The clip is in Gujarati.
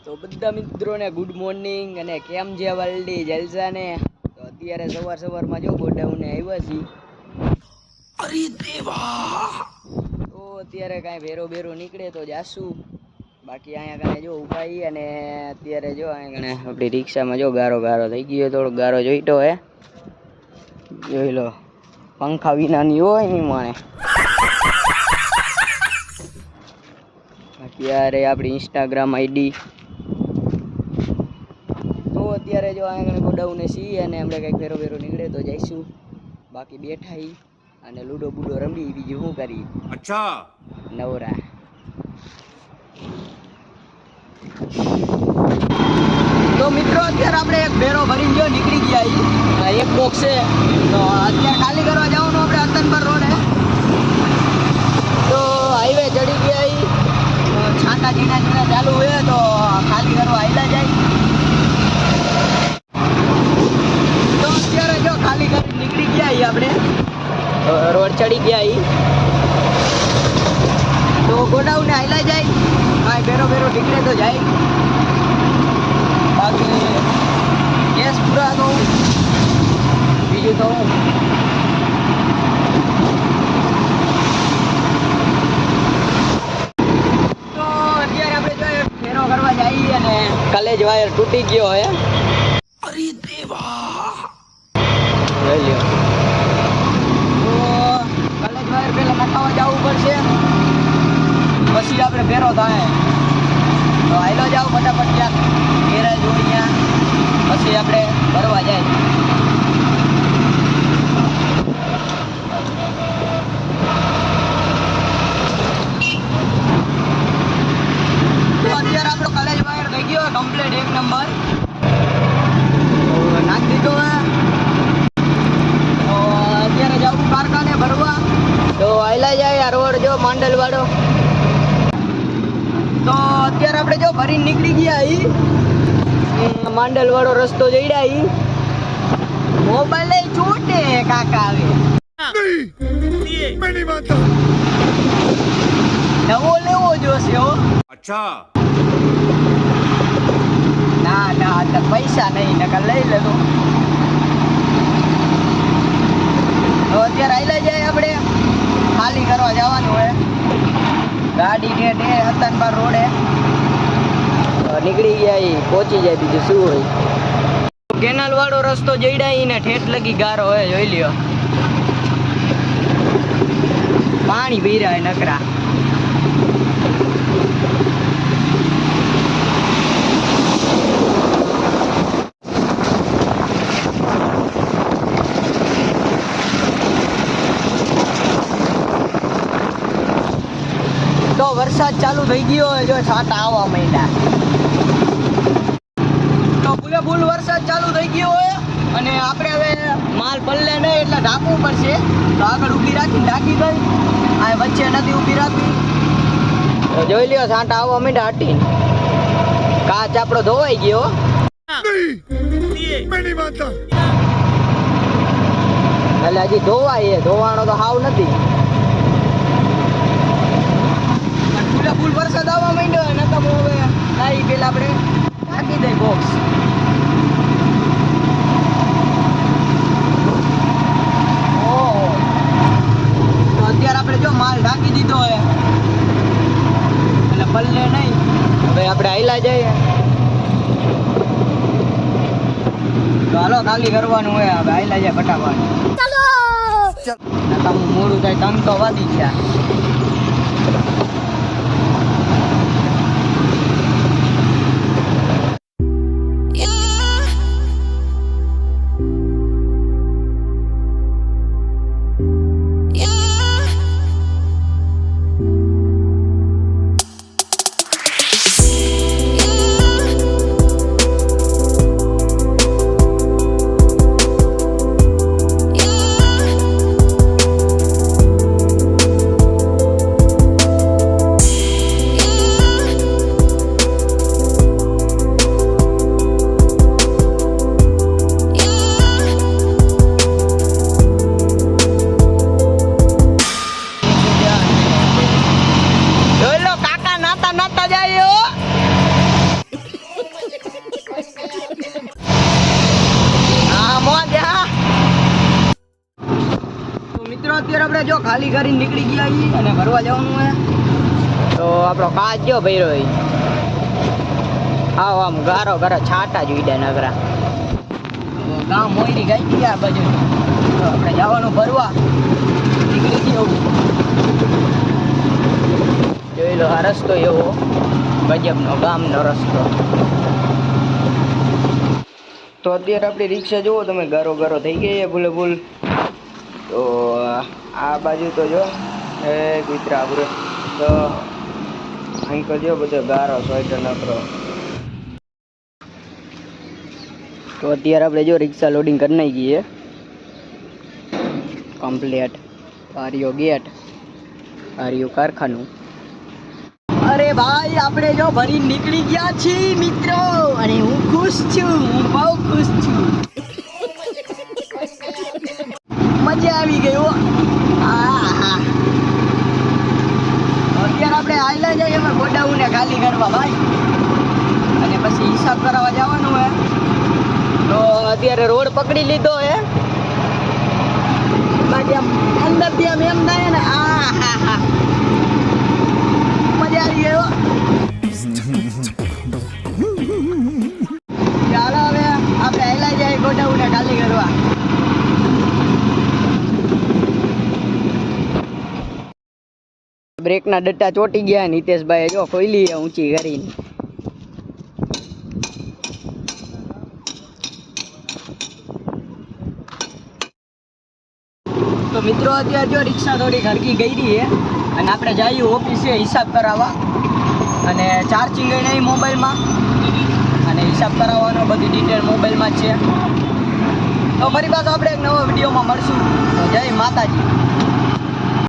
તો બધા મિત્રોને ગુડ મોર્નિંગ અને કેમ છે વલ્ડી જલસાને. તો અત્યારે સવારમાં જો ગોડાઉને આવ્યા છીએ. અરે દેવા, તો અત્યારે કાંઈ ભેરો નીકળે તો જાશું. બાકી અહીંયા કણે જો ઉપાઈ અને અત્યારે જો અહીંયા કણે આપણી રિક્ષામાં જો ગારો થઈ ગયો. થોડોક ગારો જોઈતો હે, જોઈ લો. પંખા વિનાની હોય નહીં માણે. અત્યારે આપણી ઇન્સ્ટાગ્રામ આઈડી તો અત્યારે જો અહીંયા ગોડાઉને છીએ અને આપણે કંઈક ભેરો નીકળે તો જઈશું. બાકી બેઠા અને લૂડો બૂડો રમી, બીજું શું કરી. અચ્છા, નવરા. તો મિત્રો અત્યારે આપણે એક ભેરો ભરીને જો નીકળી ગયા. એક બોક્સ છે તો અત્યારે ખાલી કરવા જવાનું આપણે અતનપર રોડે. તો હાઈવે ચડી ગયા. છાંટા જીણા ચાલુ હોય તો ખાલી કરવા આવેલા જાય. તો અત્યારે જો ખાલી કરી નીકળી ગયા આપણે રોડ ચડી ગયા. તો ગોડાઉને આવેલા જાય. કાંઈ ભેરો નીકળે તો જાય. બાકી ગેસ પૂરા તો બીજું તો કરવા જઈએ અને કલેજ વાયર તૂટી ગયો હે. અરે દેવા, લઈ લ્યો. તો કલેજ વાયર પેલા નખાવા જવું પડશે, પછી આપણે ફેરો થાય. તો હાલો જાવ ફટાફટ ક્યાંક ગેરેજ હોય ત્યાં, પછી આપણે ભરવા જાય. અત્યારે આપણો કલેજ વાયર થઈ ગયો કમ્પ્લીટ, એક નંબર નાખી દીધો હે. તો અત્યારે જવું કારખાને ભરવા. તો આયલા જાય આ રોડ જો માંડલ વાળો. તો અત્યારે આપણે જો ભરીને નીકળી ગયા. માંડલ વાળો રસ્તો જઈડ્યા. મોબાઈલ છૂટે કાકા આવે નવો લેવો જોશે હો. અચ્છા, ના તો પૈસા નહીં, નકર લઈ લેતો. તો અત્યારે આયલા જાય આપણે ખાલી કરવા જવાનું હોય. ગાડી ઠેઠે હતનપર રોડે નીકળી ગયા. પહોંચી જાય, બીજું શું હોય. કેનાલ વાળો રસ્તો જઈડાય ને ઠેઠ લગી ગારો હોય, જોઈ લ્યો. પાણી ભીરાય નકરા. તો વરસાદ ચાલુ થઈ ગયો હોય, જો છાંટા આવવા માંડ્યા. તો ફૂલ વરસાદ ચાલુ થઈ ગયો હોય અને આપણે હવે માલ પલ્લે નહીં એટલે ઢાંકવું પડશે. તો આગળ ઊભી રાખી ઢાંકી ગઈ. આ વચ્ચે નથી ઊભી રાખી. તો જોઈ લ્યો છાંટા આવવા માંડ્યા હટીને. કાચ આપણો ધોવાઈ ગયો. એટલે હજી ધોવાય, ધોવાનો તો હાવ નથી. ફૂલ વરસાદ આવવા માંડ્યો ને તો હવે લાવી પેલા આપણે ઢાંકી દઈ બોક્સ. તો અત્યારે આપણે જો માલ ઢાંકી દીધો હોય એટલે પલ્લે નહીં. હવે આપણે આયલા જઈએ. તો હાલો ખાલી કરવાનું હોય. હવે આયલા જાય ફટાફટ. ચાલો મોડું થાય, તંગ તો વાદી ગયા. જો ખાલી કરીને નીકળી ગયા છીએ અને ભરવા જવાનું હે. તો આપણો કાચ જો ભર્યો હોય આમ ગારો ગારો છાટા જ ઉડ્યા નગરા. ગામ મોયરી ગઈ ગયા બાજુ. તો આપણે જવાનું ભરવા નીકળી ગયો. જોઈ લો આ રસ્તો એવો ગજબનો ગામનો રસ્તો. તો અત્યારે આપણી રિક્ષા જુઓ તમે ગારો ગારો થઈ ગઈ છે ભૂલે ભૂલ. તો આ બાજુ તો જો એ કૂતરા આપણે તો અહીં તો જો બધો ગારો સ્વેટર નકરો. તો અત્યારે આપણે જો રિક્ષા લોડિંગ કરી નાખી છે કમ્પ્લીટ. આર્યો ગેટ આર્યો કારખાનું. અરે ભાઈ આપણે જો ભરી નીકળી ગયા છીએ મિત્રો અને હું ખુશ છું. હું બહુ ખુશ છું. મજા આવી ગઈ હો. અત્યારે આપણે આયલા જઈએ એમાં ગોડાઉનને ખાલી કરવા ભાઈ અને પછી હિસાબ કરાવવા જવાનું હે. તો અત્યારે રોડ પકડી લીધો હે બાકી આમ અંદરથી આમ એમ થાય ને મજા આવી ગઈ હો. ચાલો હવે આપણે આયલા જઈએ ગોડાઉનને ખાલી કરવા. બ્રેકના ડટ્ટા ચોટી ગયા. નીતેશભાઈ જો ખોલી ઊંચી કરીને. તો મિત્રો અત્યારે જો રિક્ષા થોડી ખરકી ગઈ રહી છે અને આપણે જઈએ ઓફિસે હિસાબ કરાવવા અને ચાર્જિંગ નહીં મોબાઈલમાં અને હિસાબ કરાવવાનો બધી ડિટેલ મોબાઈલમાં જ છે. તો ફરી પાછો આપણે એક નવો વિડીયોમાં મળશું. તો જય માતાજી.